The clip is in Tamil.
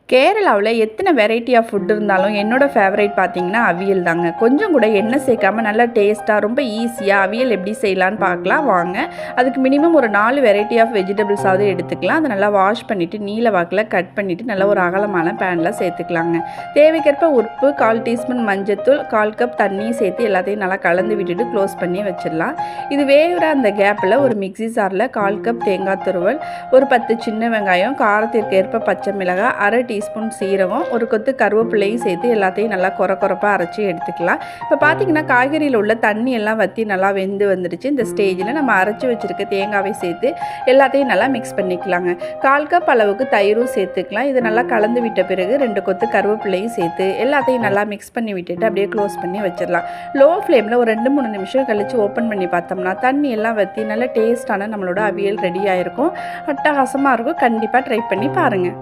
கேரளாவில் எத்தனை வெரைட்டி ஆஃப் ஃபுட் இருந்தாலும் என்னோடய ஃபேவரைட் பார்த்திங்கன்னா அவியல் தாங்க. கொஞ்சம் கூட எண்ணெய் சேர்க்காமல் நல்லா டேஸ்ட்டாக ரொம்ப ஈஸியாக அவியல் எப்படி செய்யலான்னு பார்க்கலாம் வாங்க. அதுக்கு மினிமம் ஒரு 4 வெரைட்டி ஆஃப் வெஜிடபிள்ஸாவது எடுத்துக்கலாம். அதை நல்லா வாஷ் பண்ணிவிட்டு நீல வாக்கில் கட் பண்ணிவிட்டு நல்லா ஒரு அகலமான பேனில் சேர்த்துக்கலாங்க. தேவைக்கேற்ப உப்பு, 1/4 டீஸ்பூன் மஞ்சத்தூள், 1/4 கப் தண்ணியும் சேர்த்து எல்லாத்தையும் நல்லா கலந்து விட்டுட்டு க்ளோஸ் பண்ணி வச்சிடலாம். இது வேகிற அந்த கேப்பில் ஒரு மிக்ஸி ஜாரில் 1/4 கப் தேங்காய் துருவல், ஒரு 10 சின்ன வெங்காயம், காரத்திற்கு ஏற்ப பச்சை மிளகாய், 1/2 டீஸ்பூன் சீரகம், ஒரு கொத்து கருவேப்பிலையும் சேர்த்து எல்லாத்தையும் நல்லா கொரப்பாக அரைச்சி எடுத்துக்கலாம். இப்போ பார்த்திங்கன்னா காய்கறியில் உள்ள தண்ணி எல்லாம் வற்றி நல்லா வெந்து வந்துடுச்சு. இந்த ஸ்டேஜில் நம்ம அரைச்சி வச்சுருக்க தேங்காவை சேர்த்து எல்லாத்தையும் நல்லா மிக்ஸ் பண்ணிக்கலாங்க. 1/4 கப் அளவுக்கு தயிரும் சேர்த்துக்கலாம். இதை நல்லா கலந்து விட்ட பிறகு 2 கொத்து கருவேப்பிலையும் சேர்த்து எல்லாத்தையும் நல்லா மிக்ஸ் பண்ணி விட்டுட்டு அப்படியே க்ளோஸ் பண்ணி வச்சிடலாம். லோ ஃப்ளேமில் ஒரு 2-3 நிமிஷம் கழித்து ஓப்பன் பண்ணி பார்த்தோம்னா தண்ணி எல்லாம் வற்றி நல்லா டேஸ்டான நம்மளோட அவியல் ரெடி ஆகிருக்கும். அட்டகாசமாக இருக்கும். கண்டிப்பாக ட்ரை பண்ணி பாருங்கள்.